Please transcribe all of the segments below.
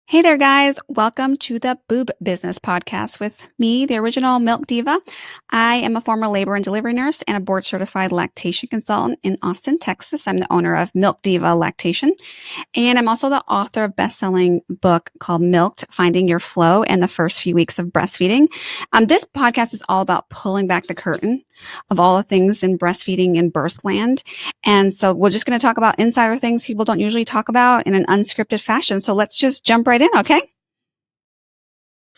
Hey there, guys. Welcome to the Boob Business Podcast with me, the original Milk Diva. I am a former labor and delivery nurse and a board certified lactation consultant in Austin, Texas. I'm the owner of Milk Diva Lactation, and I'm also the author of best-selling book called Milked: Finding Your Flow in the First Few Weeks of Breastfeeding. This podcast is all about pulling back the curtain of all the things in breastfeeding and birth land. And so we're just going to talk about insider things people don't usually talk about in an unscripted fashion. So let's just jump right in, okay?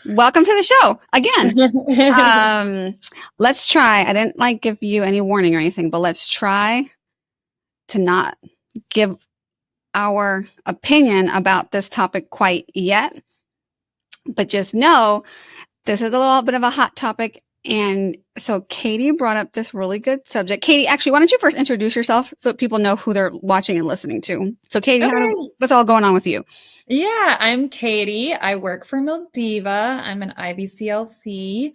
Welcome to the show again. Let's try. I didn't give you any warning or anything, but let's try to not give our opinion about this topic quite yet. But just know this is a little bit of a hot topic. And so Katie brought up this really good subject. Katie, actually, why don't you first introduce yourself so people know who they're watching and listening to? So Katie, what's all going on with you? Yeah, I'm Katie. I work for Milk Diva. I'm an IBCLC.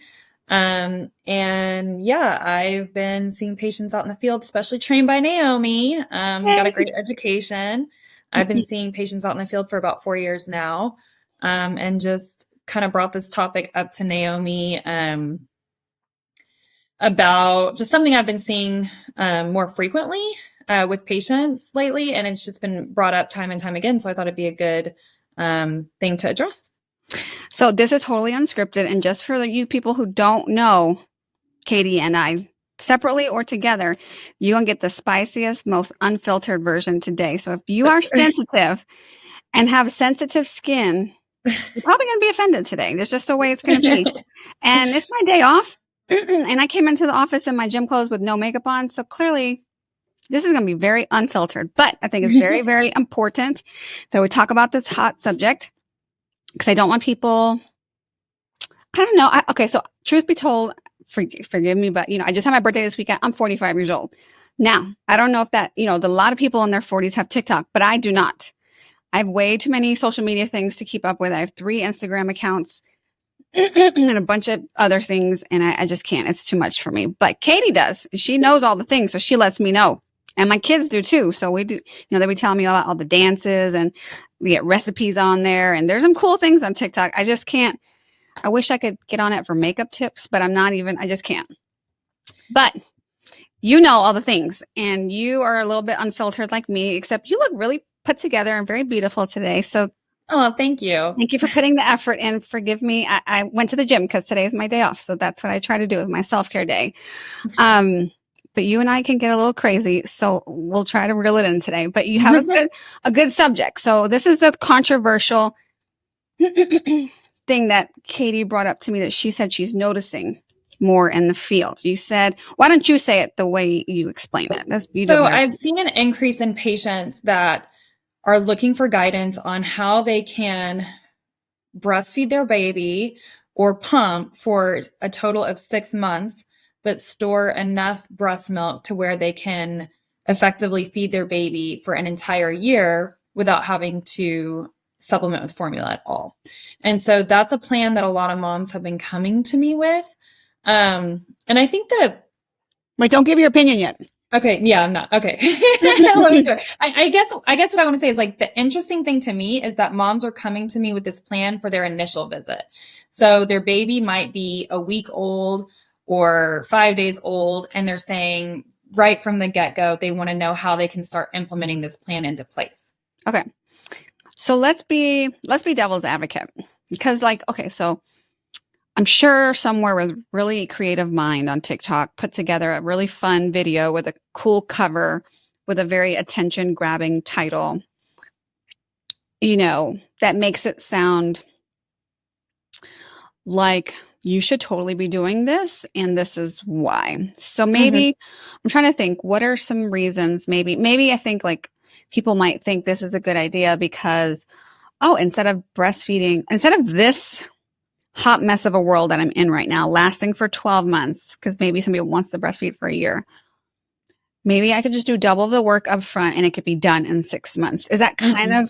And yeah, I've been seeing patients out in the field, especially trained by Naiomi. Got a great education. I've been seeing patients out in the field for about 4 years now. And just kind of brought this topic up to Naiomi, about just something I've been seeing more frequently with patients lately, and it's just been brought up time and time again. So I thought it'd be a good thing to address. So this is totally unscripted, and just for you people who don't know Katie and I, separately or together, you're going to get the spiciest, most unfiltered version today. So if you are sensitive and have sensitive skin, you're probably going to be offended today. That's just the way it's going to be. And it's my day off. And I came into the office in my gym clothes with no makeup on. So clearly this is going to be very unfiltered, but I think it's very, very important that we talk about this hot subject because I don't want people, I don't know. Okay. So truth be told, forgive me, but I just had my birthday this weekend. I'm 45 years old. Now, I don't know if that, a lot of people in their 40s have TikTok, but I do not. I have way too many social media things to keep up with. I have 3 Instagram accounts and a bunch of other things, and I just can't. It's too much for me. But Katie does. She knows all the things, so she lets me know. And my kids do too. So we do, they be telling me about all the dances, and we get recipes on there, and there's some cool things on TikTok. I just can't. I wish I could get on it for makeup tips, but I just can't. But you know all the things, and you are a little bit unfiltered like me, except you look really put together and very beautiful today. So oh, thank you. Thank you for putting the effort in. Forgive me. I went to the gym because today is my day off. So that's what I try to do with my self-care day. But you and I can get a little crazy. So we'll try to reel it in today. But you have a good subject. So this is a controversial thing that Katie brought up to me that she said she's noticing more in the field. You said, why don't you say it the way you explain it? That's beautiful. So I've seen an increase in patients that are looking for guidance on how they can breastfeed their baby or pump for a total of 6 months, but store enough breast milk to where they can effectively feed their baby for an entire year without having to supplement with formula at all. And so that's a plan that a lot of moms have been coming to me with. And I think that... Wait, don't give your opinion yet. Okay. Yeah, I'm not. Okay. Let me try. I guess what I want to say is the interesting thing to me is that moms are coming to me with this plan for their initial visit. So their baby might be a week old or 5 days old, and they're saying right from the get-go, they want to know how they can start implementing this plan into place. Okay. So let's be devil's advocate because so I'm sure somewhere with really creative mind on TikTok put together a really fun video with a cool cover with a very attention grabbing title, that makes it sound like you should totally be doing this. And this is why. So maybe I'm trying to think, what are some reasons? Maybe I think people might think this is a good idea because, instead of this hot mess of a world that I'm in right now, lasting for 12 months, because maybe somebody wants to breastfeed for a year. Maybe I could just do double the work up front and it could be done in 6 months. Is that kind of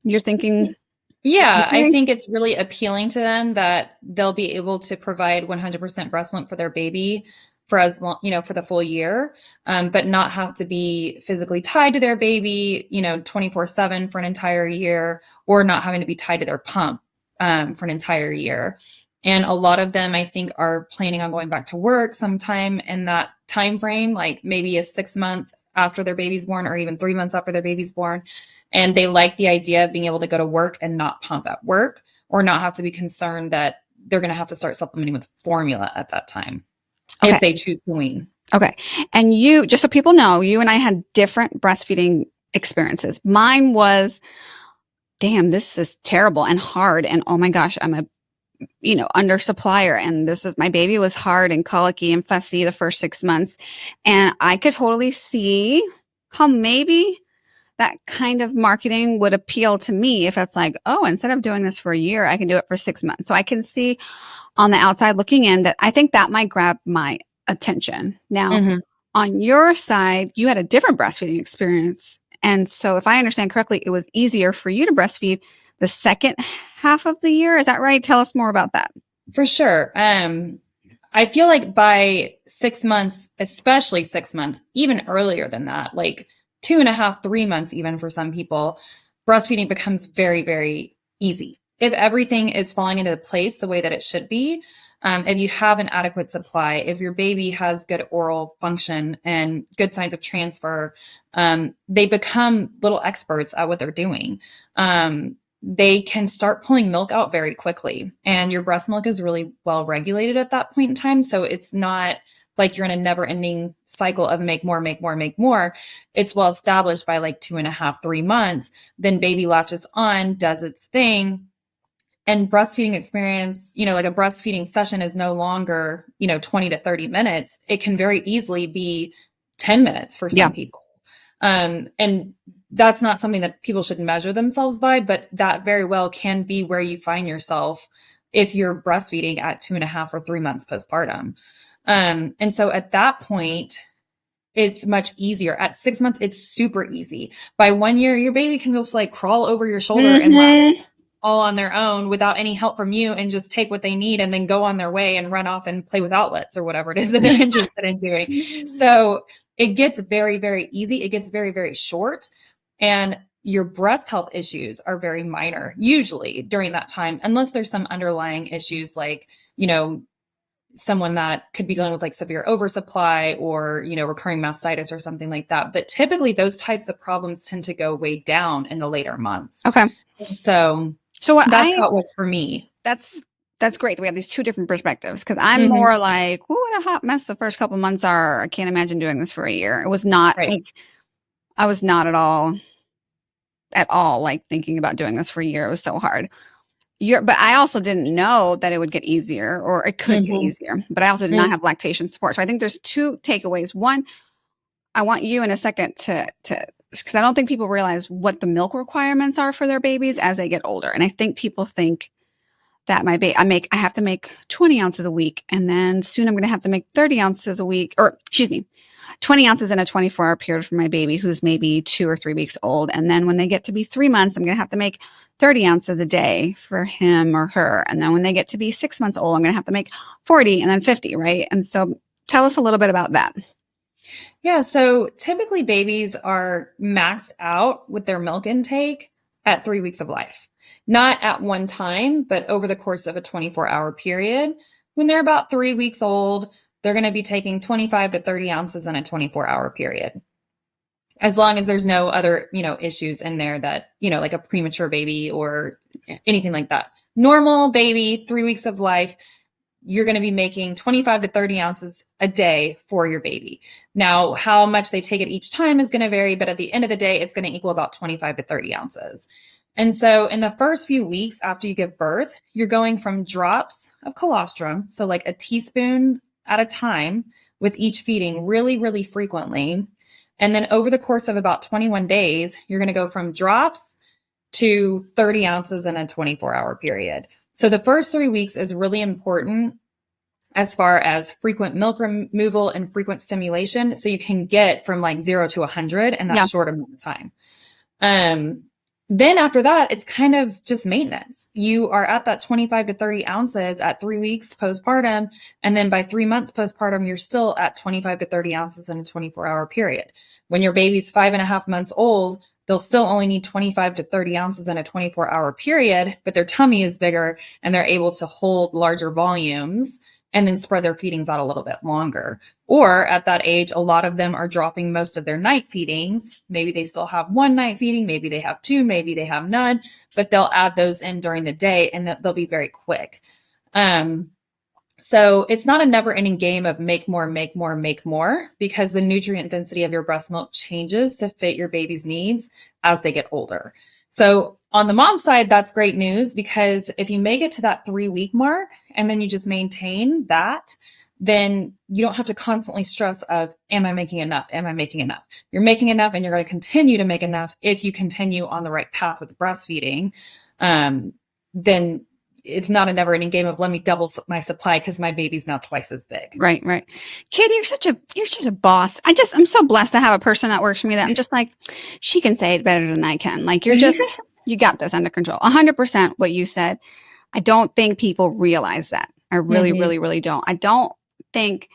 you're thinking? Yeah, I think it's really appealing to them that they'll be able to provide 100% breast milk for their baby for as long, for the full year, but not have to be physically tied to their baby, 24/7 for an entire year, or not having to be tied to their pump for an entire year. And a lot of them, I think, are planning on going back to work sometime in that time frame, like maybe a 6 month after their baby's born, or even 3 months after their baby's born. And they like the idea of being able to go to work and not pump at work, or not have to be concerned that they're going to have to start supplementing with formula at that time if they choose to wean. Okay. And just so people know, you and I had different breastfeeding experiences. Mine was, damn, this is terrible and hard. And oh my gosh, I'm a undersupplier. And my baby was hard and colicky and fussy the first 6 months. And I could totally see how maybe that kind of marketing would appeal to me if it's like, oh, instead of doing this for a year, I can do it for 6 months. So I can see on the outside looking in that I think that might grab my attention. Now, on your side, you had a different breastfeeding experience. And so if I understand correctly, it was easier for you to breastfeed the second half of the year. Is that right? Tell us more about that. For sure. I feel like by 6 months, especially 6 months, even earlier than that, like 2.5, 3 months, even for some people, breastfeeding becomes very, very easy. If everything is falling into place the way that it should be, if you have an adequate supply, if your baby has good oral function and good signs of transfer, they become little experts at what they're doing. They can start pulling milk out very quickly, and your breast milk is really well regulated at that point in time. So it's not like you're in a never ending cycle of make more, make more, make more. It's well established by like 2.5, 3 months. Then baby latches on, does its thing. And breastfeeding experience, like a breastfeeding session is no longer, 20 to 30 minutes. It can very easily be 10 minutes for some people. And that's not something that people should measure themselves by, but that very well can be where you find yourself if you're breastfeeding at 2.5 or 3 months postpartum. And so at that point, it's much easier. At 6 months, it's super easy. By 1 year, your baby can just like crawl over your shoulder and lap all on their own without any help from you, and just take what they need and then go on their way and run off and play with outlets or whatever it is that they're interested in doing. So it gets very, very easy. It gets very, very short. And your breast health issues are very minor, usually during that time, unless there's some underlying issues like, someone that could be dealing with like severe oversupply or, recurring mastitis or something like that. But typically those types of problems tend to go way down in the later months. Okay. So that's how it was for me. That's great. We have these two different perspectives, because I'm more like, what a hot mess the first couple months are. I can't imagine doing this for a year. It was not like, I was not at all like thinking about doing this for a year. It was so hard. But I also didn't know that it would get easier, or it could get easier, but I also did not have lactation support. So I think there's two takeaways. One, I want you in a second to because I don't think people realize what the milk requirements are for their babies as they get older. And I think people think that I have to make 20 ounces a week, and then soon I'm going to have to make 30 ounces a week, or excuse me, 20 ounces in a 24-hour period for my baby who's maybe 2 or 3 weeks old. And then when they get to be 3 months, I'm going to have to make 30 ounces a day for him or her. And then when they get to be 6 months old, I'm going to have to make 40 and then 50, right? And so tell us a little bit about that. Yeah. So typically babies are maxed out with their milk intake at 3 weeks of life. Not at one time, but over the course of a 24-hour period. When they're about 3 weeks old, they're going to be taking 25 to 30 ounces in a 24-hour period. As long as there's no other, issues in there that, like a premature baby or anything like that. Normal baby, 3 weeks of life, you're going to be making 25 to 30 ounces a day for your baby. Now, how much they take it each time is going to vary, but at the end of the day, it's going to equal about 25 to 30 ounces. And so in the first few weeks after you give birth, you're going from drops of colostrum, so like a teaspoon at a time with each feeding really, really frequently. And then over the course of about 21 days, you're going to go from drops to 30 ounces in a 24-hour period. So the first 3 weeks is really important as far as frequent milk removal and frequent stimulation. So you can get from like 0 to 100 in that short amount of time. Then after that, it's kind of just maintenance. You are at that 25 to 30 ounces at 3 weeks postpartum. And then by 3 months postpartum, you're still at 25 to 30 ounces in a 24-hour period. When your baby's 5.5 months old, they'll still only need 25 to 30 ounces in a 24-hour period, but their tummy is bigger and they're able to hold larger volumes and then spread their feedings out a little bit longer. Or at that age, a lot of them are dropping most of their night feedings. Maybe they still have one night feeding, maybe they have two, maybe they have none, but they'll add those in during the day and they'll be very quick. So it's not a never ending game of make more, make more, make more, because the nutrient density of your breast milk changes to fit your baby's needs as they get older. So on the mom side, that's great news, because if you make it to that 3 week mark and then you just maintain that, then you don't have to constantly stress of, am I making enough? Am I making enough? You're making enough, and you're going to continue to make enough if you continue on the right path with breastfeeding. Then it's not a never ending game of let me double my supply because my baby's now twice as big. Right. Katie, you're just a boss. I'm so blessed to have a person that works for me that I'm just like, she can say it better than I can. Like, you're just, you got this under control. 100% what you said. I don't think people realize that. I really, really, really don't. I don't think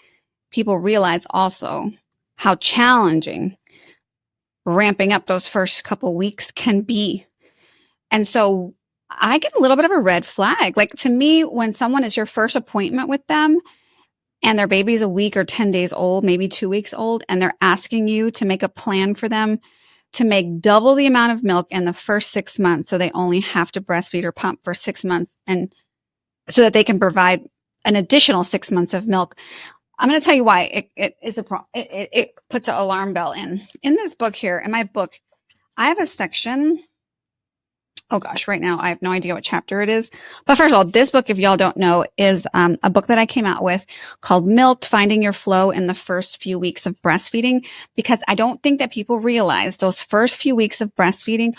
people realize also how challenging ramping up those first couple weeks can be. And so I get a little bit of a red flag. Like, to me, when someone is your first appointment with them and their baby's a week or 10 days old, maybe 2 weeks old, and they're asking you to make a plan for them to make double the amount of milk in the first 6 months, so they only have to breastfeed or pump for 6 months, and so that they can provide an additional 6 months of milk. I'm going to tell you why it puts an alarm bell in this book here. In my book, I have a section. Oh gosh, right now I have no idea what chapter it is. But first of all, this book, if y'all don't know, is a book that I came out with called Milked: Finding Your Flow in the First Few Weeks of Breastfeeding, because I don't think that people realize those first few weeks of breastfeeding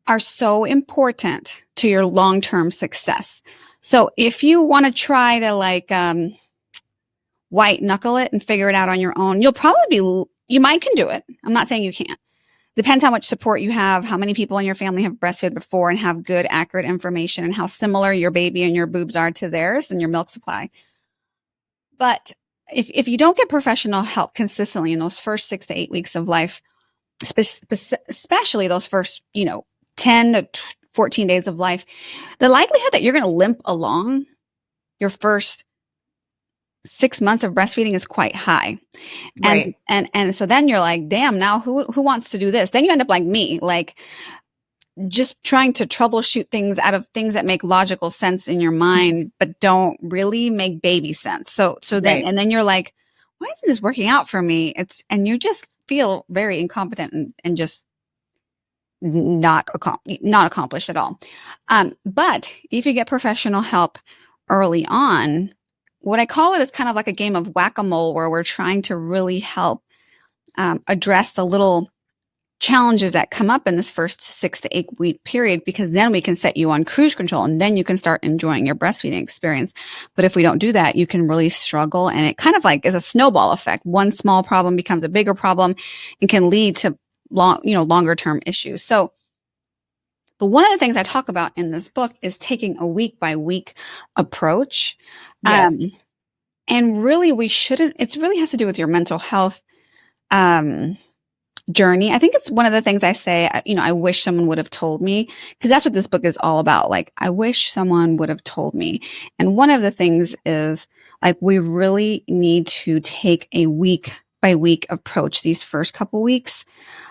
are so important to your long-term success. So if you want to try to like white knuckle it and figure it out on your own, you might can do it. I'm not saying you can't. Depends how much support you have, how many people in your family have breastfed before and have good, accurate information, and how similar your baby and your boobs are to theirs and your milk supply. But if you don't get professional help consistently in those first 6 to 8 weeks of life, especially those first, 10 to 14 days of life, the likelihood that you're going to limp along your first 6 months of breastfeeding is quite high. Right. And so then you're like, damn, now who wants to do this? Then you end up like me, like just trying to troubleshoot things out of things that make logical sense in your mind, but don't really make baby sense. So then, and then you're like, why isn't this working out for me? And you just feel very incompetent and just not accomplished at all. But if you get professional help early on, what I call it is kind of like a game of whack-a-mole, where we're trying to really help address the little challenges that come up in this first 6 to 8 week period, because then we can set you on cruise control and then you can start enjoying your breastfeeding experience. But if we don't do that, you can really struggle, and it kind of like is a snowball effect. One small problem becomes a bigger problem and can lead to longer term issues. So, but one of the things I talk about in this book is taking a week by week approach. Yes. And really, it really has to do with your mental health journey. I think it's one of the things I say, I wish someone would have told me, because that's what this book is all about. Like, I wish someone would have told me. And one of the things is, like, we really need to take a week by week approach these first couple weeks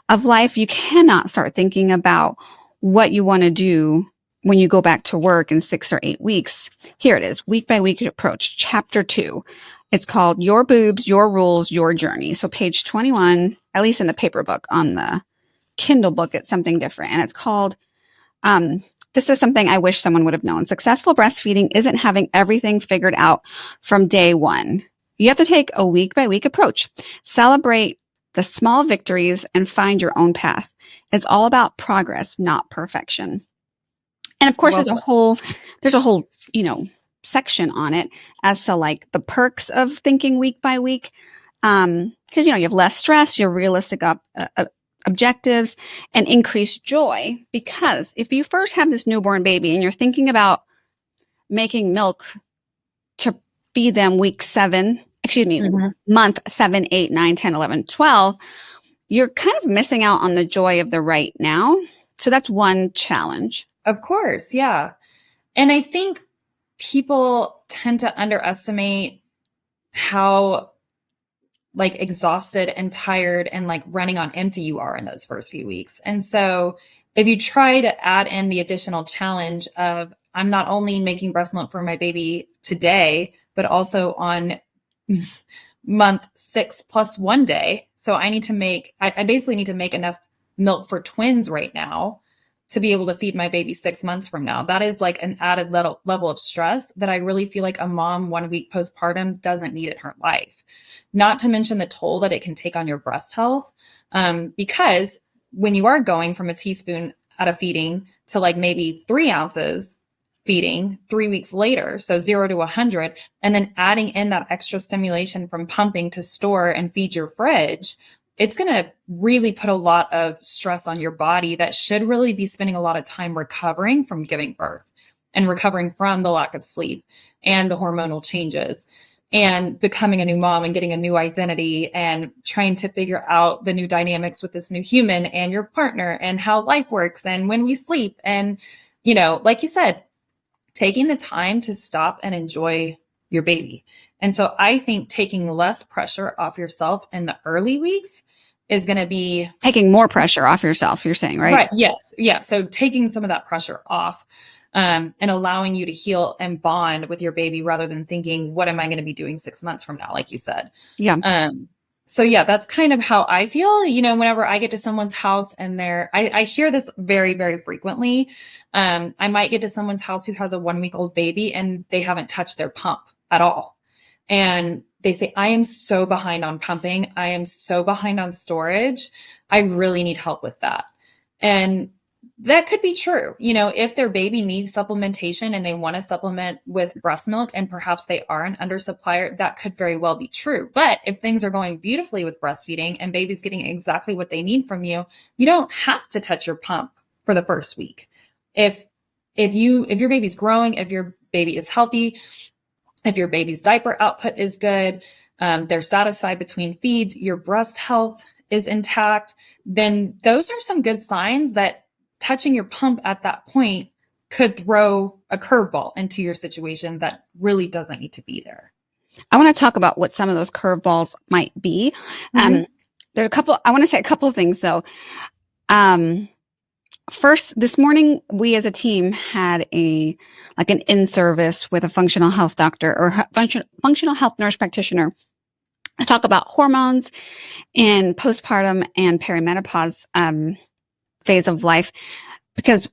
of life. You cannot start thinking about what you want to do when you go back to work in 6 or 8 weeks. Here it is, week by week approach, chapter 2. It's called Your Boobs, Your Rules, Your Journey. So page 21, at least in the paper book. On the Kindle book, it's something different. And it's called, this is something I wish someone would have known. Successful breastfeeding isn't having everything figured out from day one. You have to take a week by week approach. Celebrate the small victories and find your own path. It's all about progress, not perfection. And of course, there's a whole, section on it as to like the perks of thinking week by week. Because, you have less stress, you're realistic objectives and increase joy. Because if you first have this newborn baby and you're thinking about making milk to feed them month 7, 8, 9, 10, 11, 12, you're kind of missing out on the joy of the right now. So that's one challenge. Of course. Yeah. And I think people tend to underestimate how like exhausted and tired and like running on empty you are in those first few weeks. And so if you try to add in the additional challenge of I'm not only making breast milk for my baby today, but also on month 6 plus 1 day. So I basically need to make enough milk for twins right now to be able to feed my baby 6 months from now. That is like an added level of stress that I really feel like a mom 1 week postpartum doesn't need in her life. Not to mention the toll that it can take on your breast health. Because when you are going from a teaspoon at a feeding to like maybe 3 ounces feeding 3 weeks later, so 0 to 100, and then adding in that extra stimulation from pumping to store and feed your fridge, it's going to really put a lot of stress on your body that should really be spending a lot of time recovering from giving birth and recovering from the lack of sleep and the hormonal changes and becoming a new mom and getting a new identity and trying to figure out the new dynamics with this new human and your partner and how life works and when we sleep. And, you know, like you said, taking the time to stop and enjoy your baby. And so I think taking less pressure off yourself in the early weeks is going to be taking more pressure off yourself, you're saying, right? Right. Yes. Yeah. So taking some of that pressure off, and allowing you to heal and bond with your baby rather than thinking, what am I going to be doing 6 months from now? Like you said. Yeah. So yeah, that's kind of how I feel, you know, whenever I get to someone's house and I hear this very, very frequently. I might get to someone's house who has a 1-week-old baby and they haven't touched their pump at all. And they say, I am so behind on pumping. I am so behind on storage. I really need help with that. And that could be true. You know, if their baby needs supplementation and they want to supplement with breast milk and perhaps they are an undersupplier, that could very well be true. But if things are going beautifully with breastfeeding and baby's getting exactly what they need from you, you don't have to touch your pump for the first week. If your baby's growing, if your baby is healthy, if your baby's diaper output is good, they're satisfied between feeds, your breast health is intact, then those are some good signs that touching your pump at that point could throw a curveball into your situation that really doesn't need to be there. I want to talk about what some of those curveballs might be. Mm-hmm. I want to say a couple of things though. First, this morning, we as a team had an in-service with a functional health doctor or functional health nurse practitioner to talk about hormones in postpartum and perimenopause phase of life, because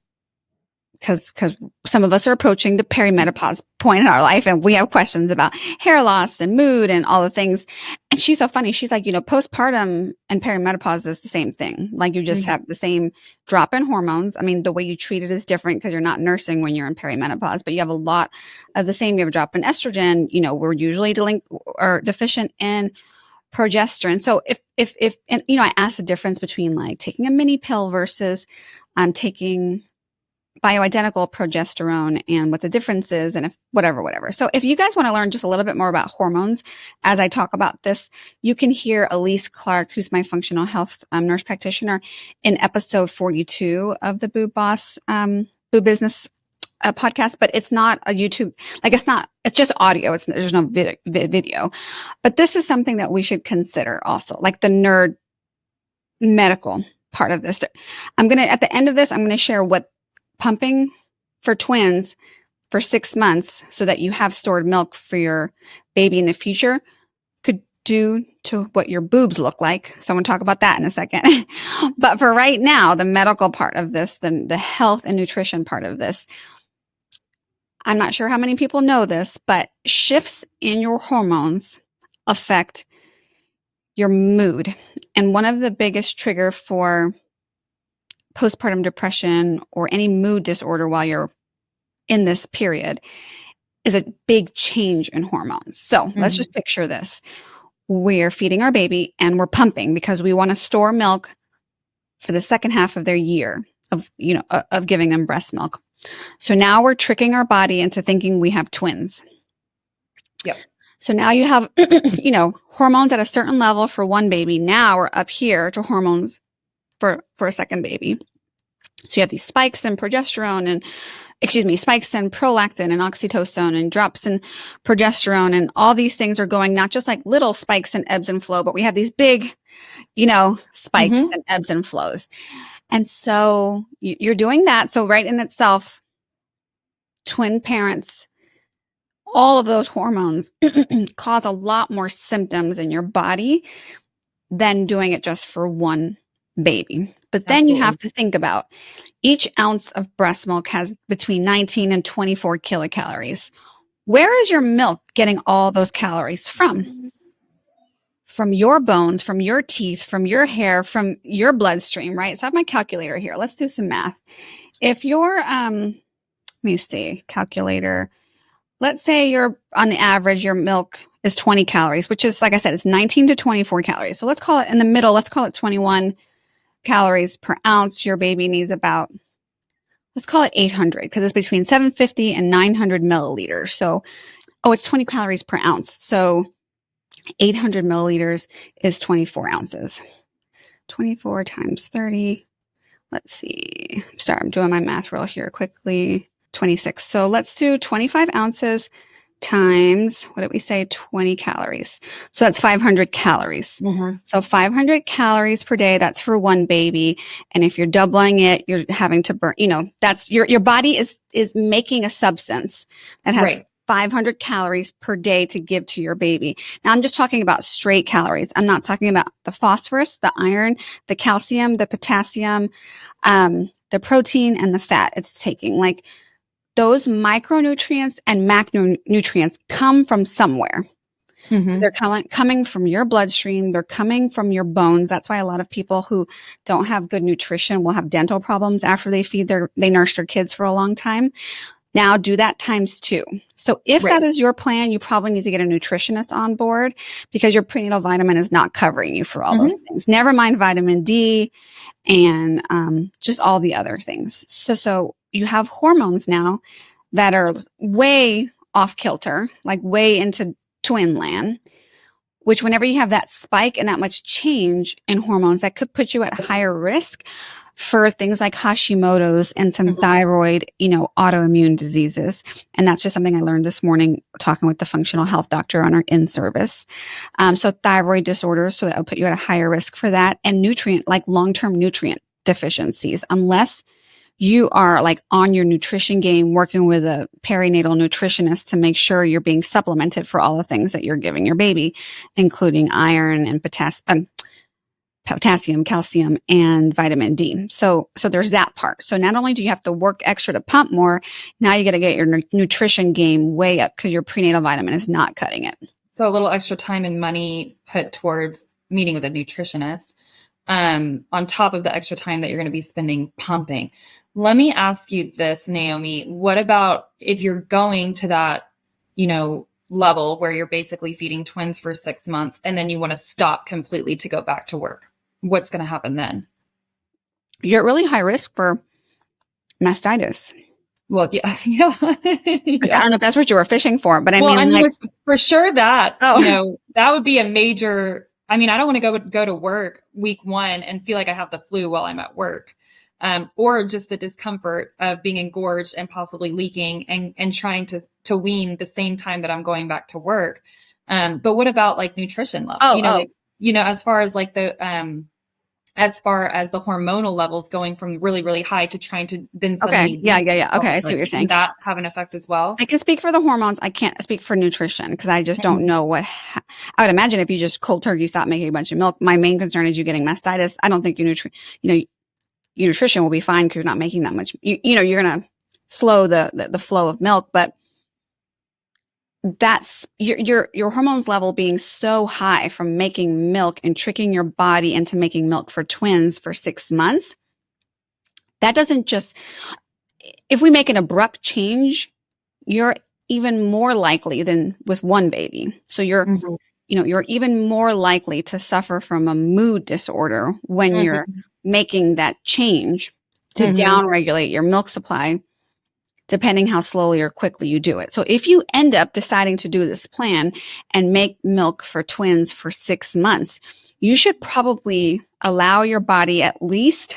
some of us are approaching the perimenopause point in our life and we have questions about hair loss and mood and all the things. And she's so funny. She's like, you know, postpartum and perimenopause is the same thing. Like you just have the same drop in hormones. I mean, the way you treat it is different because you're not nursing when you're in perimenopause, but you have a lot of the same. You have a drop in estrogen. You know, we're usually deficient in progesterone. So if and you know, I asked the difference between like taking a mini pill versus taking bioidentical progesterone and what the difference is and if whatever. So if you guys want to learn just a little bit more about hormones as I talk about this, you can hear Elise Clark, who's my functional health nurse practitioner, in episode 42 of the Boob Boss Boob Business podcast, but it's not a YouTube, it's just audio. There's no video, but this is something that we should consider also, like the nerd medical part of this. At the end of this, I'm going to share what pumping for twins for 6 months so that you have stored milk for your baby in the future could do to what your boobs look like. So I'm going to talk about that in a second. But for right now, the medical part of this, the health and nutrition part of this, I'm not sure how many people know this, but shifts in your hormones affect your mood. And one of the biggest trigger for postpartum depression or any mood disorder while you're in this period is a big change in hormones. So let's just picture this. We're feeding our baby and we're pumping because we want to store milk for the second half of their year of, of giving them breast milk. So now we're tricking our body into thinking we have twins. Yep. So now you have, hormones at a certain level for one baby. Now we're up here to hormones for a second baby. So you have these spikes in progesterone and, spikes in prolactin and oxytocin and drops in progesterone. And all these things are going, not just like little spikes and ebbs and flow, but we have these big, spikes and ebbs and flows. And so you're doing that. So right in itself, twin parents, all of those hormones cause a lot more symptoms in your body than doing it just for one baby. But then you have to think about each ounce of breast milk has between 19 and 24 kilocalories. Where is your milk getting all those calories from? From your bones, from your teeth, from your hair, from your bloodstream, right? So I have my calculator here. Let's do some math. If you're, let me see, calculator. Let's say you're on the average, your milk is 20 calories, which is, like I said, it's 19 to 24 calories. So let's call it in the middle. Let's call it 21 calories per ounce. Your baby needs about, let's call it 800 because it's between 750 and 900 milliliters. So, it's 20 calories per ounce. So 800 milliliters is 24 ounces. 24 times 30. Let's see. Sorry, I'm doing my math real here quickly. 26. So let's do 25 ounces times, what did we say? 20 calories. So that's 500 calories. So 500 calories per day. That's for one baby. And if you're doubling it, you're having to burn, that's your body is making a substance that has 500 calories per day to give to your baby. Now I'm just talking about straight calories. I'm not talking about the phosphorus, the iron, the calcium, the potassium, the protein and the fat it's taking. Like, those micronutrients and macronutrients come from somewhere. They're coming from your bloodstream. They're coming from your bones. That's why a lot of people who don't have good nutrition will have dental problems after they nurse their kids for a long time. Now do that times 2. So if that is your plan, you probably need to get a nutritionist on board because your prenatal vitamin is not covering you for all those things. Never mind vitamin D and just all the other things. So you have hormones now that are way off kilter, like way into twin land, which whenever you have that spike and that much change in hormones, that could put you at higher risk for things like Hashimoto's and some thyroid, autoimmune diseases. And that's just something I learned this morning talking with the functional health doctor on our in-service. So thyroid disorders, so that will put you at a higher risk for that. And long-term nutrient deficiencies, unless you are like on your nutrition game, working with a perinatal nutritionist to make sure you're being supplemented for all the things that you're giving your baby, including iron and potassium, calcium, and vitamin D. So there's that part. So not only do you have to work extra to pump more, now you got to get your nutrition game way up because your prenatal vitamin is not cutting it. So a little extra time and money put towards meeting with a nutritionist, on top of the extra time that you're going to be spending pumping. Let me ask you this, Naiomi. What about if you're going to that, level where you're basically feeding twins for 6 months and then you want to stop completely to go back to work? What's going to happen then? You're at really high risk for mastitis. Well, yeah. I don't know if that's what you were fishing for, but it's for sure that, that would be a major, I don't want to go to work week 1 and feel like I have the flu while I'm at work. Or just the discomfort of being engorged and possibly leaking and trying to wean the same time that I'm going back to work. But what about like nutrition level? As far as like as far as the hormonal levels going from really, really high to trying to then suddenly. Yeah. Okay. I see what you're saying. That have an effect as well. I can speak for the hormones. I can't speak for nutrition because I just don't know I would imagine if you just cold turkey stop making a bunch of milk. My main concern is you getting mastitis. I don't think your nutrition will be fine because you're not making that much. You're going to slow the flow of milk, but that's your hormones level being so high from making milk and tricking your body into making milk for twins for 6 months. That doesn't just, if we make an abrupt change, you're even more likely than with one baby. So you're even more likely to suffer from a mood disorder when you're making that change to downregulate your milk supply, depending how slowly or quickly you do it. So if you end up deciding to do this plan and make milk for twins for 6 months, you should probably allow your body at least,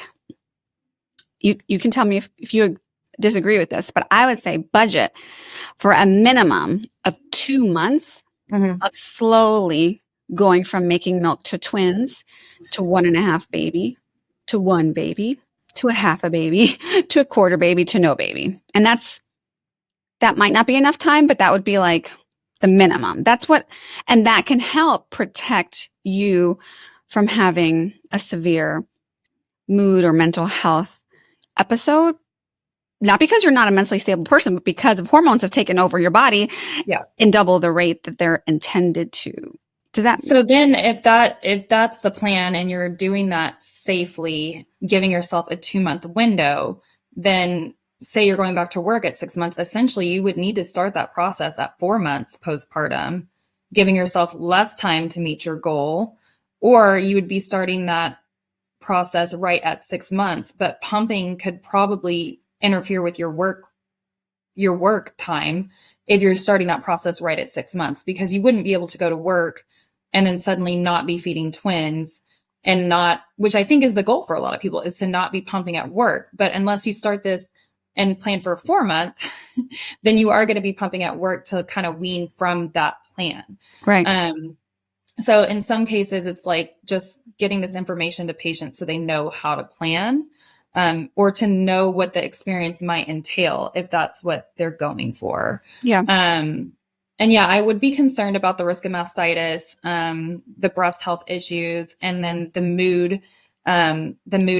you can tell me if you disagree with this, but I would say budget for a minimum of 2 months of slowly going from making milk to twins to 1.5 baby to 1 baby to a half a baby to a quarter baby to no baby. And that might not be enough time, but that would be like the minimum. And that can help protect you from having a severe mood or mental health episode. Not because you're not a mentally stable person, but because of hormones have taken over your body in double the rate that they're intended to. So then if that's the plan and you're doing that safely, giving yourself a 2-month window, then say you're going back to work at 6 months, essentially you would need to start that process at 4 months postpartum, giving yourself less time to meet your goal, or you would be starting that process right at 6 months, but pumping could probably interfere with your work time if you're starting that process right at 6 months, because you wouldn't be able to go to work and then suddenly not be feeding twins and not, which I think is the goal for a lot of people, is to not be pumping at work. But unless you start this and plan for a 4-month, then you are going to be pumping at work to kind of wean from that plan. Right. So in some cases, it's like just getting this information to patients so they know how to plan, or to know what the experience might entail if that's what they're going for. Yeah. And yeah, I would be concerned about the risk of mastitis, the breast health issues, and then the mood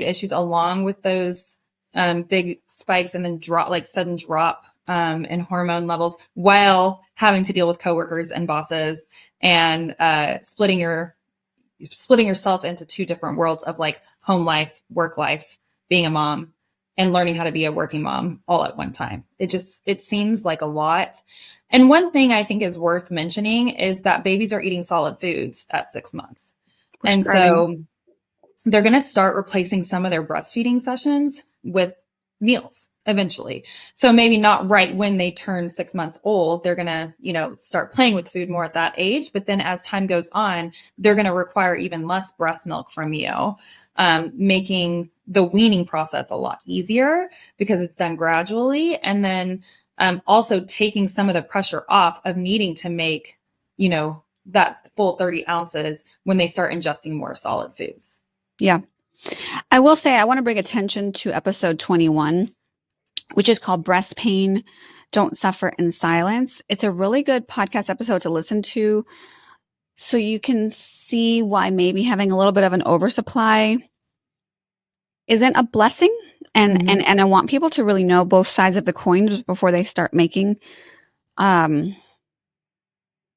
issues along with those big spikes and then sudden drop in hormone levels, while having to deal with coworkers and bosses and splitting yourself into 2 different worlds of like home life, work life, being a mom, and learning how to be a working mom all at one time. It seems like a lot. And one thing I think is worth mentioning is that babies are eating solid foods at 6 months. And so they're going to start replacing some of their breastfeeding sessions with meals eventually. So maybe not right when they turn 6 months old, they're going to, start playing with food more at that age. But then as time goes on, they're going to require even less breast milk from you, making the weaning process a lot easier because it's done gradually. And then also taking some of the pressure off of needing to make, that full 30 ounces when they start ingesting more solid foods. Yeah. I will say, I want to bring attention to episode 21, which is called Breast Pain Don't Suffer in Silence. It's a really good podcast episode to listen to so you can see why maybe having a little bit of an oversupply isn't a blessing. And I want people to really know both sides of the coin before they start making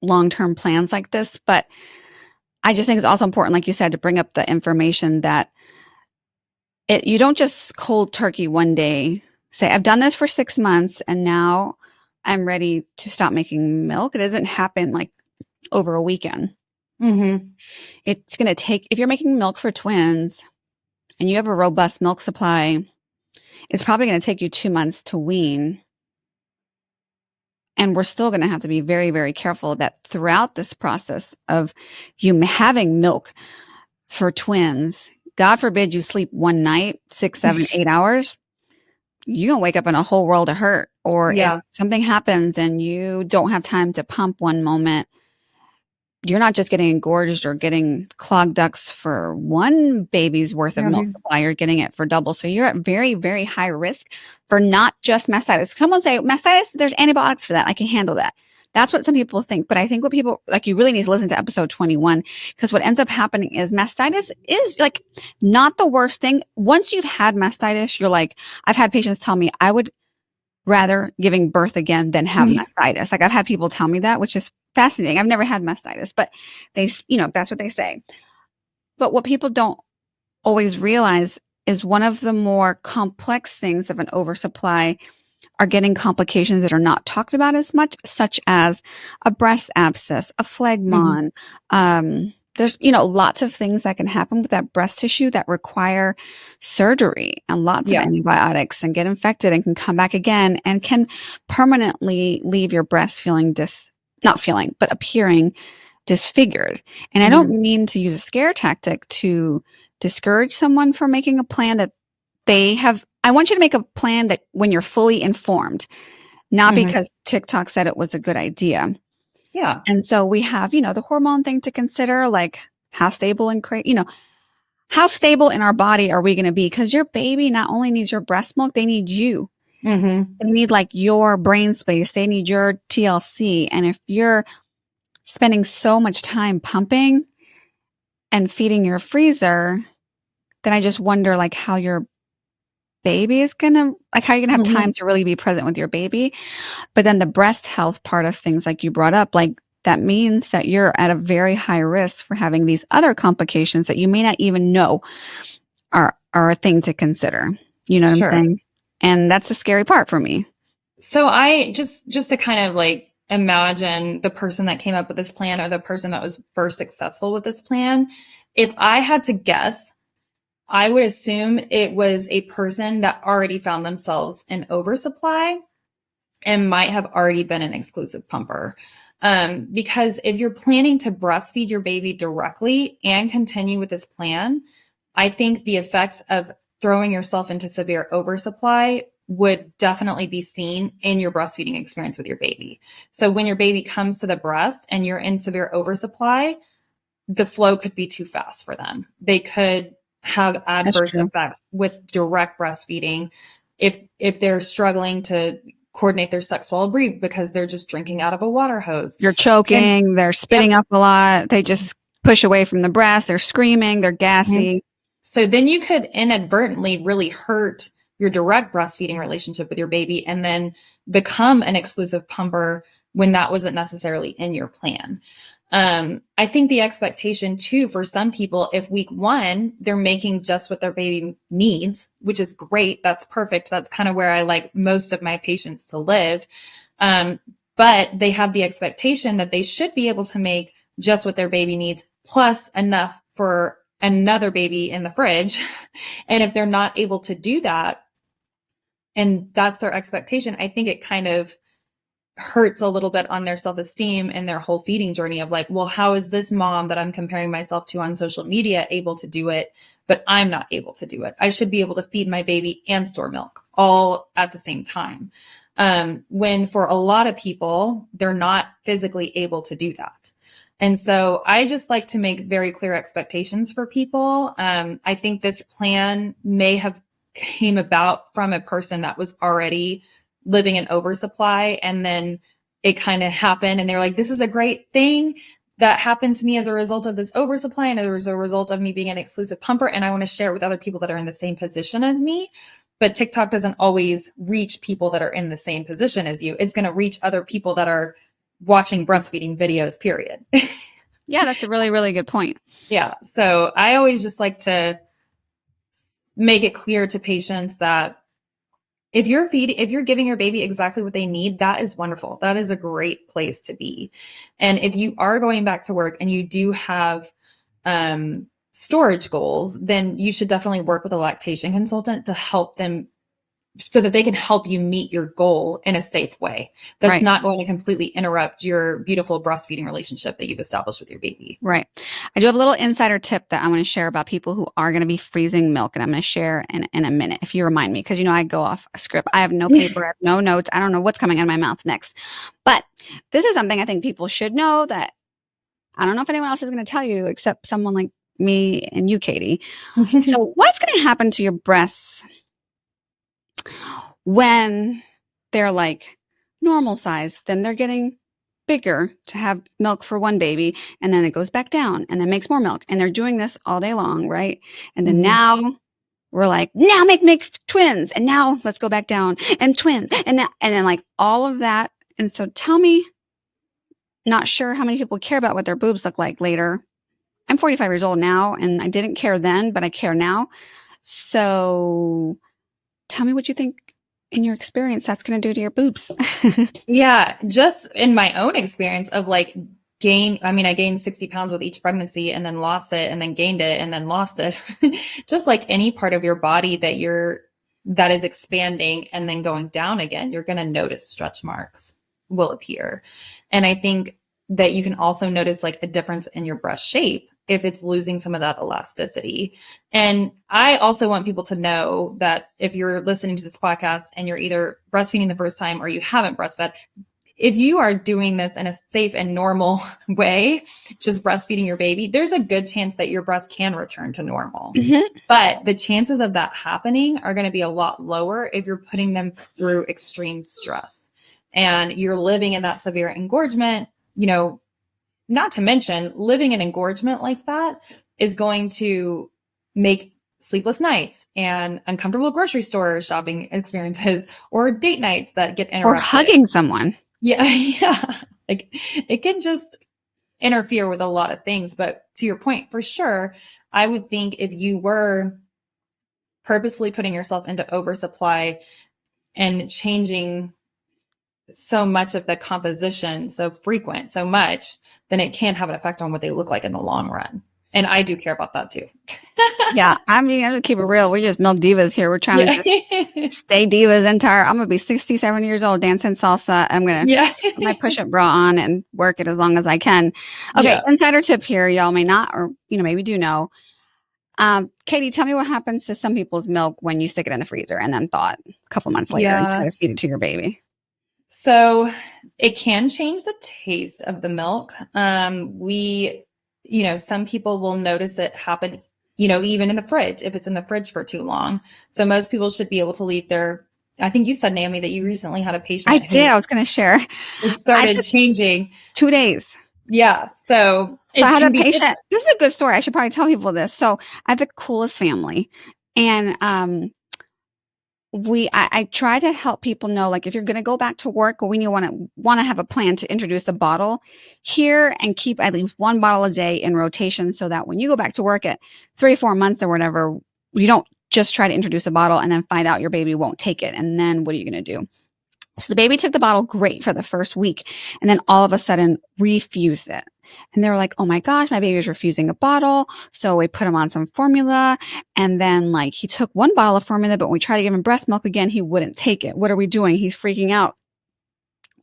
long-term plans like this. But I just think it's also important, like you said, to bring up the information that you don't just cold turkey one day say, I've done this for 6 months and now I'm ready to stop making milk. It doesn't happen like over a weekend. It's going to take, if you're making milk for twins and you have a robust milk supply, it's probably going to take you 2 months to wean. And we're still going to have to be very, very careful that throughout this process of you having milk for twins, God forbid you sleep one night, 6, 7, 8 hours, you're going to wake up in a whole world of hurt. Or if something happens and you don't have time to pump one moment, you're not just getting engorged or getting clogged ducts for one baby's worth of milk supply, you're getting it for double. So you're at very, very high risk for not just mastitis. Someone say, mastitis, there's antibiotics for that. I can handle that. That's what some people think. But I think what people, like, you really need to listen to episode 21, because what ends up happening is mastitis is like not the worst thing. Once you've had mastitis, you're like, I've had patients tell me I would rather giving birth again than have mastitis. Like, I've had people tell me that, which is fascinating. I've never had mastitis, but they, that's what they say. But what people don't always realize is one of the more complex things of an oversupply are getting complications that are not talked about as much, such as a breast abscess, a phlegmon, there's, lots of things that can happen with that breast tissue that require surgery and lots of Yeah. antibiotics and get infected and can come back again and can permanently leave your breast not feeling, but appearing disfigured. And I don't mean to use a scare tactic to discourage someone from making a plan that I want you to make a plan that when you're fully informed, not because TikTok said it was a good idea. Yeah. And so we have, the hormone thing to consider, like how stable how stable in our body are we going to be? Because your baby not only needs your breast milk, they need you. They need like your brain space. They need your TLC. And if you're spending so much time pumping and feeding your freezer, then I just wonder like how your baby is how you're gonna have time to really be present with your baby. But then the breast health part of things, like you brought up, like that means that you're at a very high risk for having these other complications that you may not even know are a thing to consider. You know what I'm saying? And that's the scary part for me. So I just to kind of like imagine the person that came up with this plan or the person that was first successful with this plan. If I had to guess, I would assume it was a person that already found themselves in oversupply and might have already been an exclusive pumper. Because if you're planning to breastfeed your baby directly and continue with this plan, I think the effects of throwing yourself into severe oversupply would definitely be seen in your breastfeeding experience with your baby. So when your baby comes to the breast and you're in severe oversupply, the flow could be too fast for them. They could have adverse effects with direct breastfeeding if they're struggling to coordinate their suck swallow breathe because they're just drinking out of a water hose. You're choking, they're spitting up a lot, they just push away from the breast, they're screaming, they're gassy. So then you could inadvertently really hurt your direct breastfeeding relationship with your baby and then become an exclusive pumper when that wasn't necessarily in your plan. I think the expectation too, for some people, if week 1, they're making just what their baby needs, which is great. That's perfect. That's kind of where I like most of my patients to live. But they have the expectation that they should be able to make just what their baby needs, plus enough for another baby in the fridge. And if they're not able to do that, and that's their expectation, I think it kind of hurts a little bit on their self-esteem and their whole feeding journey of like, well, how is this mom that I'm comparing myself to on social media able to do it, but I'm not able to do it? I should be able to feed my baby and store milk all at the same time. When for a lot of people, they're not physically able to do that. And so I just like to make very clear expectations for people. I think this plan may have came about from a person that was already living in oversupply, and then it kind of happened and they're like, this is a great thing that happened to me as a result of this oversupply and as a result of me being an exclusive pumper, and I want to share it with other people that are in the same position as me. But TikTok doesn't always reach people that are in the same position as you. It's going to reach other people that are watching breastfeeding videos, period. Yeah, that's a really, really good point. Yeah. So I always just like to make it clear to patients that if you're giving your baby exactly what they need, that is wonderful. That is a great place to be. And if you are going back to work and you do have storage goals, then you should definitely work with a lactation consultant to help them so that they can help you meet your goal in a safe way. That's not going to completely interrupt your beautiful breastfeeding relationship that you've established with your baby. Right. I do have a little insider tip that I want to share about people who are going to be freezing milk, and I'm going to share in a minute if you remind me, because I go off a script. I have no paper, I have no notes. I don't know what's coming out of my mouth next. But this is something I think people should know that I don't know if anyone else is going to tell you except someone like me and you, Katie. So what's going to happen to your breasts when they're like normal size? Then they're getting bigger to have milk for one baby, and then it goes back down and then makes more milk, and they're doing this all day long, right? And then now we're like, now make twins, and now let's go back down and twins, and then like all of that. And so tell me, not sure how many people care about what their boobs look like later. I'm 45 years old now, and I didn't care then, but I care now. So tell me what you think in your experience that's going to do to your boobs. Yeah, just in my own experience of like I gained 60 pounds with each pregnancy and then lost it and then gained it and then lost it. Just like any part of your body that is expanding and then going down again, you're going to notice stretch marks will appear. And I think that you can also notice like a difference in your breast shape if it's losing some of that elasticity. And I also want people to know that if you're listening to this podcast and you're either breastfeeding the first time or you haven't breastfed, if you are doing this in a safe and normal way, just breastfeeding your baby, there's a good chance that your breast can return to normal. Mm-hmm. But the chances of that happening are going to be a lot lower if you're putting them through extreme stress and you're living in that severe engorgement. Not to mention living in engorgement like that is going to make sleepless nights and uncomfortable grocery store shopping experiences or date nights that get interrupted. Or hugging someone. Yeah. Like it can just interfere with a lot of things. But to your point, for sure, I would think if you were purposely putting yourself into oversupply and changing so much of the composition, so frequent, so much, then it can have an effect on what they look like in the long run. And I do care about that too. Yeah. I'm going to keep it real. We're just milk divas here. We're trying to just stay divas I'm going to be 67 years old dancing salsa. I'm going to put my push-up bra on and work it as long as I can. Okay. Insider tip here. Y'all may not, or, maybe do know. Katie, tell me what happens to some people's milk when you stick it in the freezer and then thaw it a couple months later and try to feed it to your baby. So it can change the taste of the milk. Some people will notice it happen, even in the fridge, if it's in the fridge for too long. So most people should be able to leave I think you said, Naomi, that you recently had a patient. I did. I was going to share. It started changing. 2 days. Yeah. So I had a patient. This is a good story. I should probably tell people this. So I have the coolest family. And, I try to help people know, like, if you're going to go back to work, or when you want to have a plan to introduce a bottle here and keep at least one bottle a day in rotation, so that when you go back to work at 3-4 months or whatever, you don't just try to introduce a bottle and then find out your baby won't take it. And then what are you going to do? So the baby took the bottle great for the first week and then all of a sudden refused it. And they were like, oh my gosh, my baby is refusing a bottle. So we put him on some formula. And then he took one bottle of formula, but when we tried to give him breast milk again, he wouldn't take it. What are we doing? He's freaking out.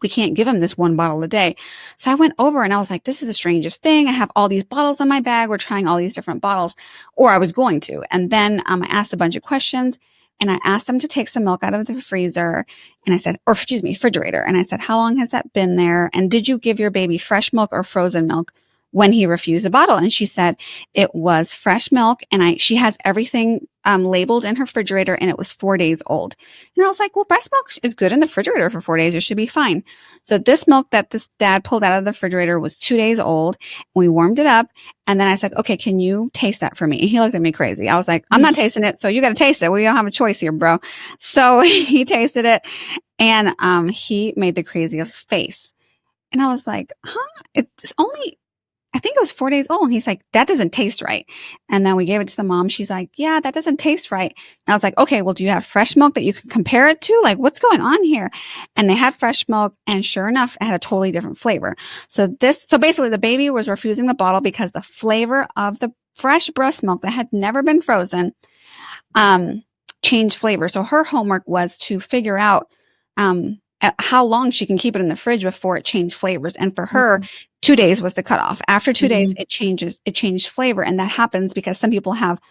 We can't give him this one bottle a day. So I went over and I was like, this is the strangest thing. I have all these bottles in my bag. We're trying all these different bottles, or I was going to. And then I asked a bunch of questions. And I asked them to take some milk out of the freezer and I said, refrigerator. And I said, how long has that been there? And did you give your baby fresh milk or frozen milk when he refused a bottle? And she said it was fresh milk. And she has everything labeled in her refrigerator and it was 4 days old. And I was like, well, breast milk is good in the refrigerator for 4 days. It should be fine. So this milk that this dad pulled out of the refrigerator was 2 days old. We warmed it up. And then I said, okay, can you taste that for me? And he looked at me crazy. I was like, I'm not tasting it. So you got to taste it. We don't have a choice here, bro. So he tasted it and he made the craziest face. And I was like, it's only, I think it was 4 days old. And he's like, that doesn't taste right. And then we gave it to the mom. She's like, yeah, that doesn't taste right. And I was like, okay, well, do you have fresh milk that you can compare it to? Like, what's going on here? And they had fresh milk. And sure enough, it had a totally different flavor. So basically the baby was refusing the bottle because the flavor of the fresh breast milk that had never been frozen, changed flavor. So her homework was to figure out, how long she can keep it in the fridge before it changed flavors. And for her, 2 days was the cutoff. After 2 days, it changed flavor. And that happens because some people have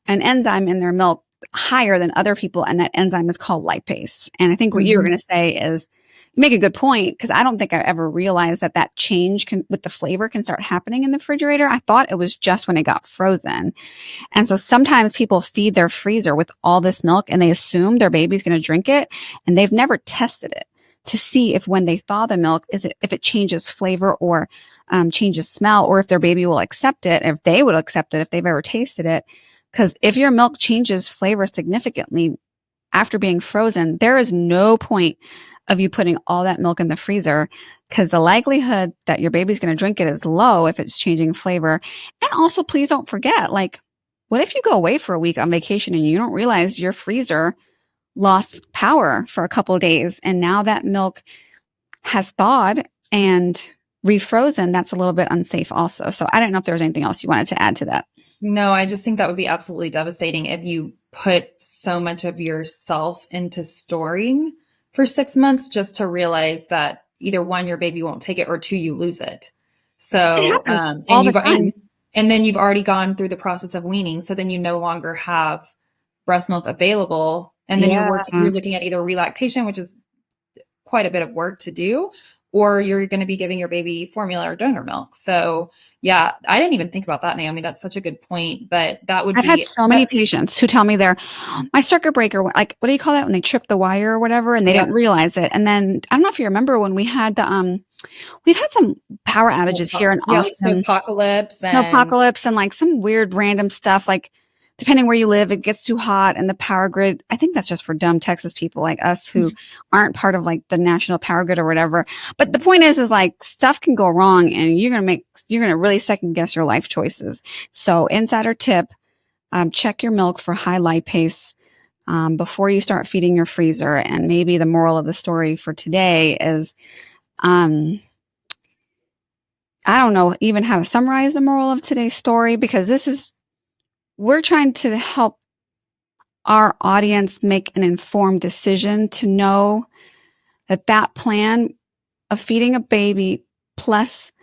an enzyme in their milk higher than other people. And that enzyme is called lipase. And I think what you were going to say is, you make a good point, because I don't think I ever realized that change with the flavor can start happening in the refrigerator. I thought it was just when it got frozen. And so sometimes people feed their freezer with all this milk and they assume their baby's going to drink it. And they've never tested it to see if when they thaw the milk, if it changes flavor or changes smell, or if their baby will accept it, if they would accept it, if they've ever tasted it. Because if your milk changes flavor significantly after being frozen, there is no point of you putting all that milk in the freezer, because the likelihood that your baby's going to drink it is low if it's changing flavor. And also, please don't forget, what if you go away for a week on vacation and you don't realize your freezer lost power for a couple of days, and now that milk has thawed and refrozen, that's a little bit unsafe also. So I don't know if there was anything else you wanted to add to that. No, I just think that would be absolutely devastating if you put so much of yourself into storing for 6 months just to realize that either one, your baby won't take it, or two, you lose it. It So, happens all the time. and then you've already gone through the process of weaning. So then you no longer have breast milk available. And then Yeah. you're looking at either relactation, which is quite a bit of work to do, or you're going to be giving your baby formula or donor milk. So yeah, I didn't even think about that, Naomi. That's such a good point, but that would I've had be, so many patients who tell me my circuit breaker, like, what do you call that when they trip the wire or whatever, and they yeah, didn't realize it. And then I don't know if you remember when we had we've had some power outages here in yeah, like Austin, snowpocalypse and snowpocalypse, and like some weird random stuff. Like, depending where you live, it gets too hot and the power grid. I think that's just for dumb Texas people like us who aren't part of like the national power grid or whatever. But the point is like stuff can go wrong and you're going to really second guess your life choices. So insider tip, check your milk for high lipase before you start feeding your freezer. And maybe the moral of the story for today is, I don't know even how to summarize the moral of today's story, because we're trying to help our audience make an informed decision to know that plan of feeding a baby plus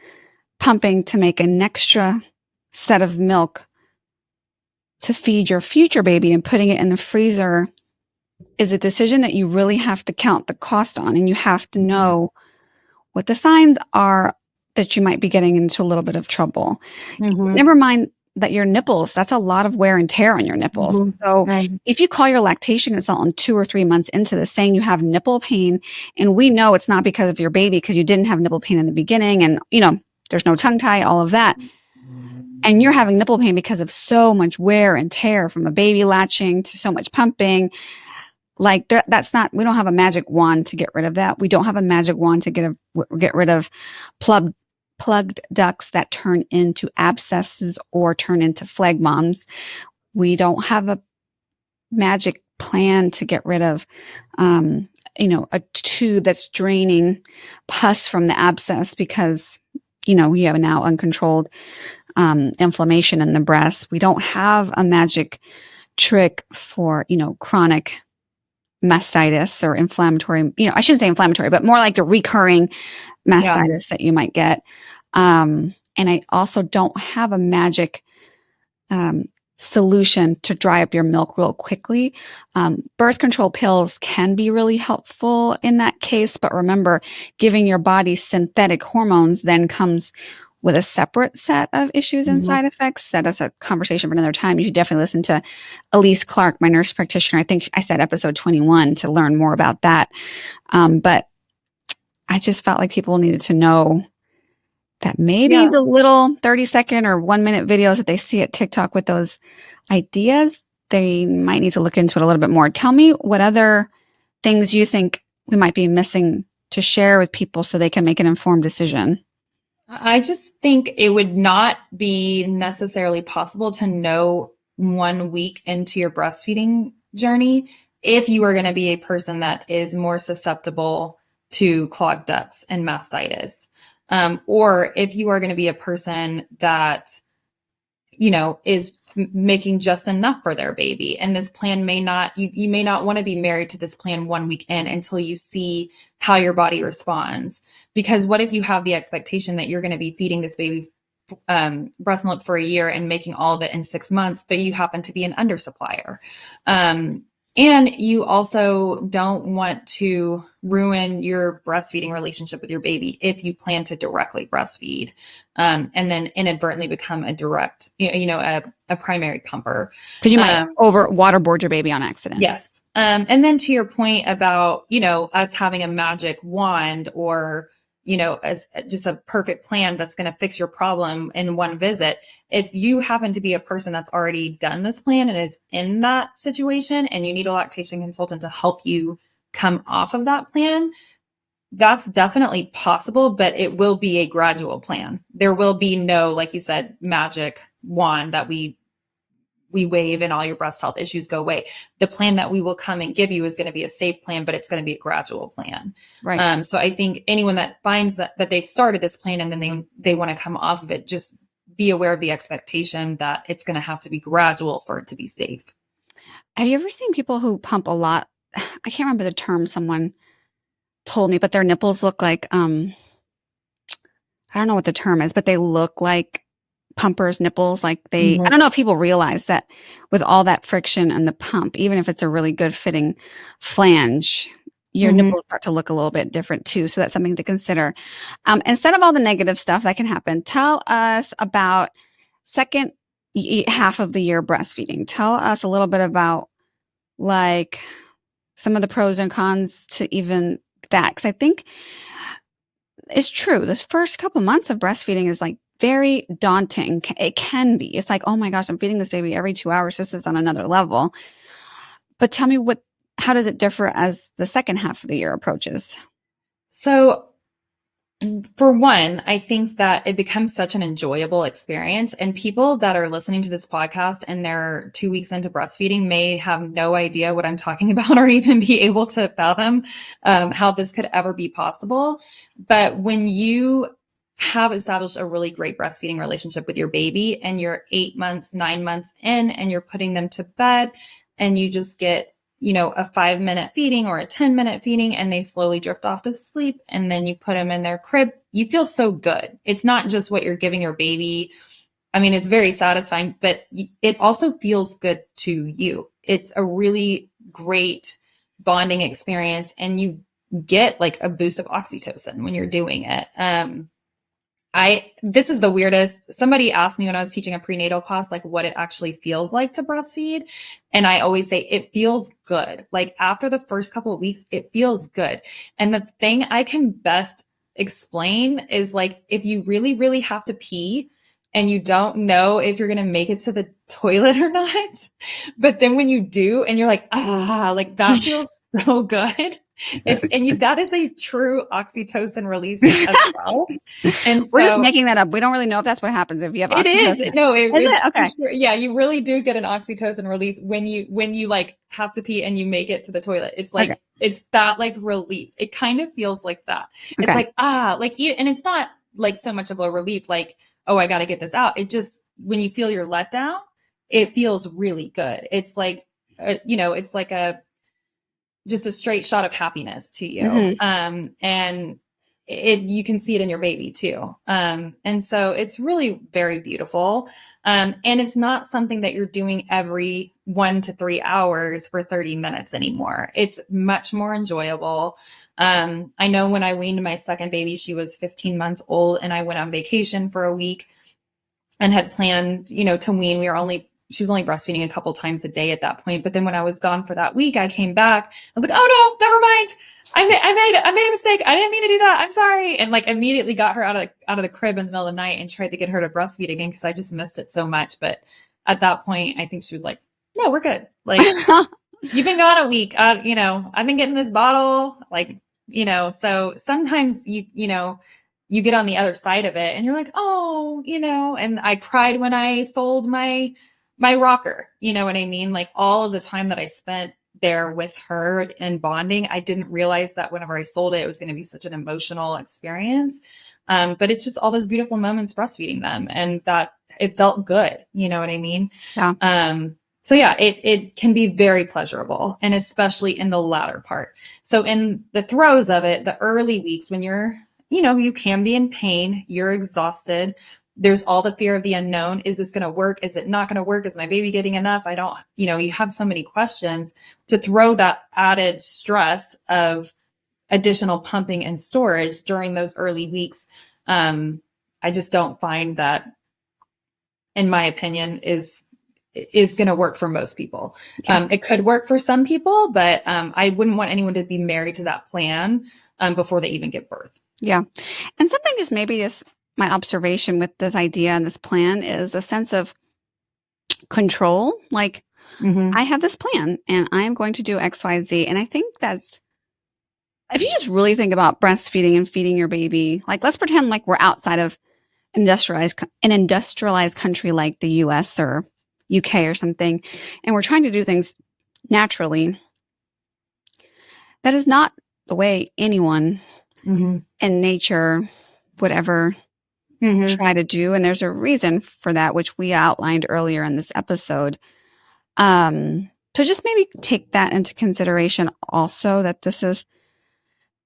pumping to make an extra set of milk to feed your future baby and putting it in the freezer is a decision that you really have to count the cost on. And you have to know what the signs are that you might be getting into a little bit of trouble. Never mind that your nipples, that's a lot of wear and tear on your nipples. So if you call your lactation consultant 2 or 3 months into this saying you have nipple pain, and we know it's not because of your baby, because you didn't have nipple pain in the beginning, and there's no tongue tie, all of that, and you're having nipple pain because of so much wear and tear from a baby latching to so much pumping, like we don't have a magic wand to get rid of that. We don't have a magic wand to get rid of plugged ducts that turn into abscesses or turn into phlegmons. We don't have a magic plan to get rid of, a tube that's draining pus from the abscess because, we have now uncontrolled inflammation in the breast. We don't have a magic trick for, chronic mastitis or inflammatory, I shouldn't say inflammatory, but more like the recurring mastitis that you might get. And I also don't have a magic solution to dry up your milk real quickly. Birth control pills can be really helpful in that case, but remember, giving your body synthetic hormones then comes with a separate set of issues and side effects. That is a conversation for another time. You should definitely listen to Elise Clark, my nurse practitioner. I think I said episode 21 to learn more about that. But I just felt like people needed to know that maybe the little 30-second or 1-minute videos that they see at TikTok with those ideas, they might need to look into it a little bit more. Tell me what other things you think we might be missing to share with people so they can make an informed decision. I just think it would not be necessarily possible to know 1 week into your breastfeeding journey if you are going to be a person that is more susceptible to clogged ducts and mastitis. Or if you are going to be a person that, is making just enough for their baby. And this plan may not, you may not want to be married to this plan 1 week in until you see how your body responds. Because what if you have the expectation that you're going to be feeding this baby breast milk for a year and making all of it in 6 months, but you happen to be an undersupplier. And you also don't want to ruin your breastfeeding relationship with your baby if you plan to directly breastfeed, and then inadvertently become a direct, a primary pumper. Because you might over waterboard your baby on accident. Yes. And then to your point about, us having a magic wand or, as just a perfect plan that's going to fix your problem in one visit. If you happen to be a person that's already done this plan and is in that situation and you need a lactation consultant to help you come off of that plan, that's definitely possible, but it will be a gradual plan. There will be no, like you said, magic wand that we we waive and all your breast health issues go away. The plan that we will come and give you is going to be a safe plan, but it's going to be a gradual plan. Right. So I think anyone that finds that they've started this plan and then they want to come off of it, just be aware of the expectation that it's going to have to be gradual for it to be safe. Have you ever seen people who pump a lot? I can't remember the term someone told me, but their nipples look like, I don't know what the term is, but they look like pumpers' nipples. Like I don't know if people realize that with all that friction and the pump, even if it's a really good fitting flange, your nipples start to look a little bit different too. So that's something to consider. Instead of all the negative stuff that can happen, tell us about second half of the year breastfeeding. Tell us a little bit about like some of the pros and cons to even that. Because I think it's true. This first couple months of breastfeeding is like very daunting. It can be. It's like, oh my gosh, I'm feeding this baby every 2 hours. This is on another level. But tell me how does it differ as the second half of the year approaches? So for one, I think that it becomes such an enjoyable experience, and people that are listening to this podcast and they're 2 weeks into breastfeeding may have no idea what I'm talking about or even be able to fathom how this could ever be possible. But when you have established a really great breastfeeding relationship with your baby and you're 8 months, 9 months in, and you're putting them to bed and you just get a 5-minute feeding or a 10-minute feeding and they slowly drift off to sleep, and then you put them in their crib, you feel so good. It's not just what you're giving your baby. I mean, it's very satisfying, but it also feels good to you. It's a really great bonding experience, and you get like a boost of oxytocin when you're doing it. This is the weirdest. Somebody asked me when I was teaching a prenatal class, like what it actually feels like to breastfeed. And I always say it feels good. Like after the first couple of weeks, it feels good. And the thing I can best explain is like, if you really, really have to pee and you don't know if you're going to make it to the toilet or not, but then when you do and you're like, like that feels so good. That is a true oxytocin release as well. And so, we're just making that up. We don't really know if that's what happens if you have oxytocin. It is. No, it's okay. Sure. Yeah, you really do get an oxytocin release when you like have to pee and you make it to the toilet. It's like It's that like relief. It kind of feels like that. It's like and it's not like so much of a relief like, oh, I got to get this out. It just, when you feel your letdown, it feels really good. It's like it's like just a straight shot of happiness to you. And you can see it in your baby too. And so it's really very beautiful. And it's not something that you're doing every 1 to 3 hours for 30 minutes anymore. It's much more enjoyable. I know when I weaned my second baby, she was 15 months old, and I went on vacation for a week and had planned, to wean. She was only breastfeeding a couple times a day at that point. But then when I was gone for that week, I came back. I was like, oh no, never mind. I made a mistake. I didn't mean to do that. I'm sorry. And like immediately got her out of the crib in the middle of the night and tried to get her to breastfeed again, because I just missed it so much. But at that point, I think she was like, no, we're good. Like, you've been gone a week. I've been getting this bottle, like, so sometimes you get on the other side of it and you're like, oh, and I cried when I sold my rocker, you know what I mean? Like all of the time that I spent there with her and bonding, I didn't realize that whenever I sold it, it was going to be such an emotional experience. But it's just all those beautiful moments breastfeeding them, and that it felt good. You know what I mean? Yeah. So yeah, it can be very pleasurable, and especially in the latter part. So in the throes of it, the early weeks when you're, you can be in pain, you're exhausted. There's all the fear of the unknown. Is this going to work? Is it not going to work? Is my baby getting enough? I don't, you have so many questions. To throw that added stress of additional pumping and storage during those early weeks. I just don't find that, in my opinion, is going to work for most people. Yeah. It could work for some people, but I wouldn't want anyone to be married to that plan before they even give birth. Yeah. And something just my observation with this idea and this plan is a sense of control. Like, I have this plan and I'm going to do X, Y, Z. And I think that's, if you just really think about breastfeeding and feeding your baby, like let's pretend like we're outside of an industrialized country like the US or UK or something, and we're trying to do things naturally. That is not the way anyone in nature would ever try to do. And there's a reason for that, which we outlined earlier in this episode. So just maybe take that into consideration also, that this is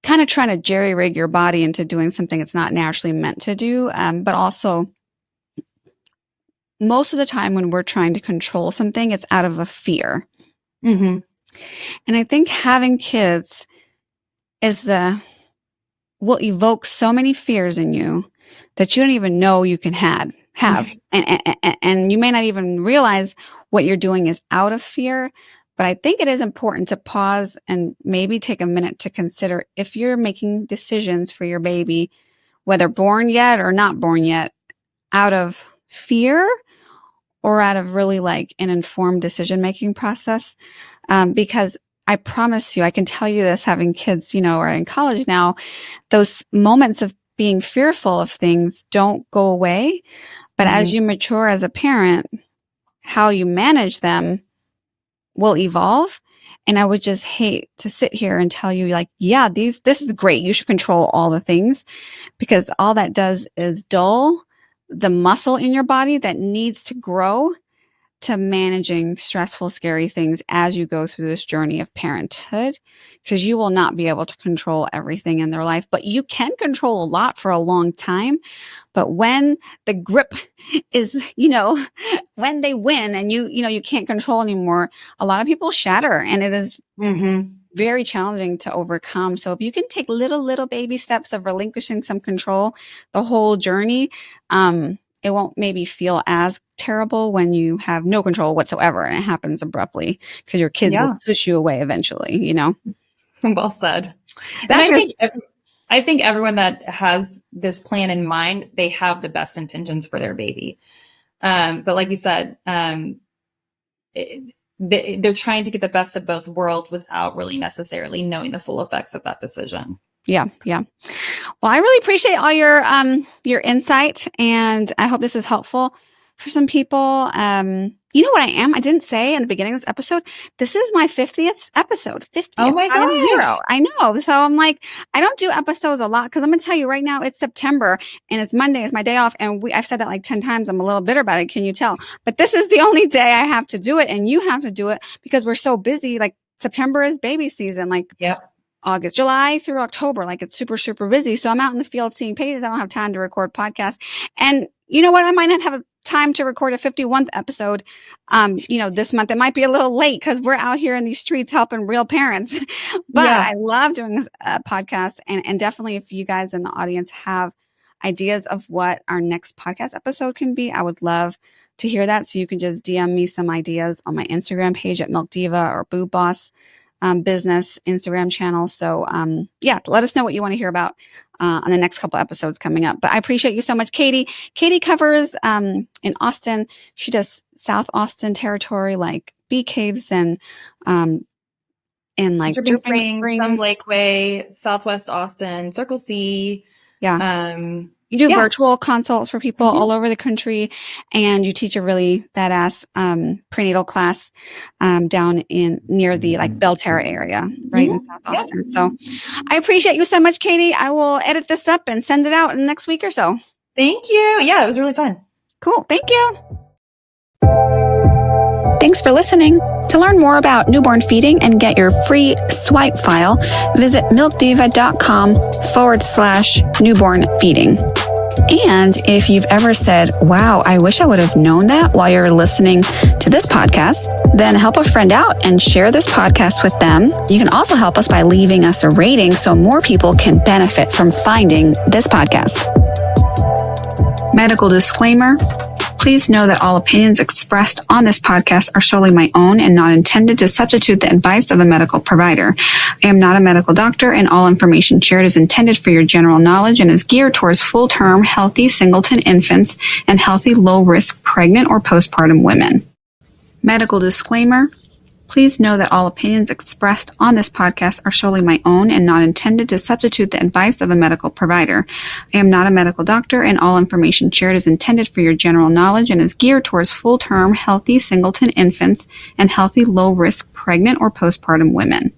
kind of trying to jerry rig your body into doing something it's not naturally meant to do. But also, most of the time when we're trying to control something, it's out of a fear. And I think having kids will evoke so many fears in you that you don't even know you can have. And you may not even realize what you're doing is out of fear. But I think it is important to pause and maybe take a minute to consider if you're making decisions for your baby, whether born yet or not born yet, out of fear or out of really like an informed decision-making process. Because I promise you, I can tell you this, having kids, are in college now, those moments of being fearful of things don't go away. But as you mature as a parent, how you manage them will evolve. And I would just hate to sit here and tell you like, yeah, this is great. You should control all the things, because all that does is dull the muscle in your body that needs to grow to managing stressful, scary things as you go through this journey of parenthood, because you will not be able to control everything in their life, but you can control a lot for a long time. But when the grip is, when they win and you can't control anymore, a lot of people shatter, and it is very challenging to overcome. So if you can take little baby steps of relinquishing some control the whole journey, it won't maybe feel as terrible when you have no control whatsoever and it happens abruptly, because your kids will push you away eventually, Well said. I think everyone that has this plan in mind, they have the best intentions for their baby. But like you said, they're trying to get the best of both worlds without really necessarily knowing the full effects of that decision. Yeah. Well, I really appreciate all your insight, and I hope this is helpful for some people. You know what I am? I didn't say in the beginning of this episode, this is my 50th episode. 50th. Oh my gosh. I know. So I'm like, I don't do episodes a lot, because I'm going to tell you right now, it's September and it's Monday. It's my day off. And I've said that like 10 times. I'm a little bitter about it. Can you tell? But this is the only day I have to do it. And you have to do it because we're so busy. Like September is baby season. Like August, July through October, like it's super, super busy. So I'm out in the field seeing babies. I don't have time to record podcasts. And you know what? I might not have time to record a 51st episode, this month. It might be a little late because we're out here in these streets helping real parents. But I love doing this podcast. And definitely if you guys in the audience have ideas of what our next podcast episode can be, I would love to hear that. So you can just DM me some ideas on my Instagram page at Milk Diva or Boob Boss business Instagram channel. So let us know what you want to hear about on the next couple episodes coming up. But I appreciate you so much, Katie. Katie covers in Austin. She does South Austin territory, like bee caves and like Dripping Springs, some Lakeway, Southwest Austin, Circle C. You do virtual consults for people all over the country, and you teach a really badass prenatal class down near the like Belterra area, right in South Austin. So I appreciate you so much, Katie. I will edit this up and send it out in the next week or so. Thank you. Yeah, it was really fun. Cool. Thank you. Thanks for listening. To learn more about newborn feeding and get your free swipe file, visit milkdiva.com/newborn feeding. And if you've ever said, wow, I wish I would have known that while you're listening to this podcast, then help a friend out and share this podcast with them. You can also help us by leaving us a rating so more people can benefit from finding this podcast. Medical disclaimer. Please know that all opinions expressed on this podcast are solely my own and not intended to substitute the advice of a medical provider. I am not a medical doctor, and all information shared is intended for your general knowledge and is geared towards full-term, healthy singleton infants and healthy low-risk pregnant or postpartum women. Medical disclaimer. Please know that all opinions expressed on this podcast are solely my own and not intended to substitute the advice of a medical provider. I am not a medical doctor, and all information shared is intended for your general knowledge and is geared towards full-term, healthy singleton infants and healthy, low-risk pregnant or postpartum women.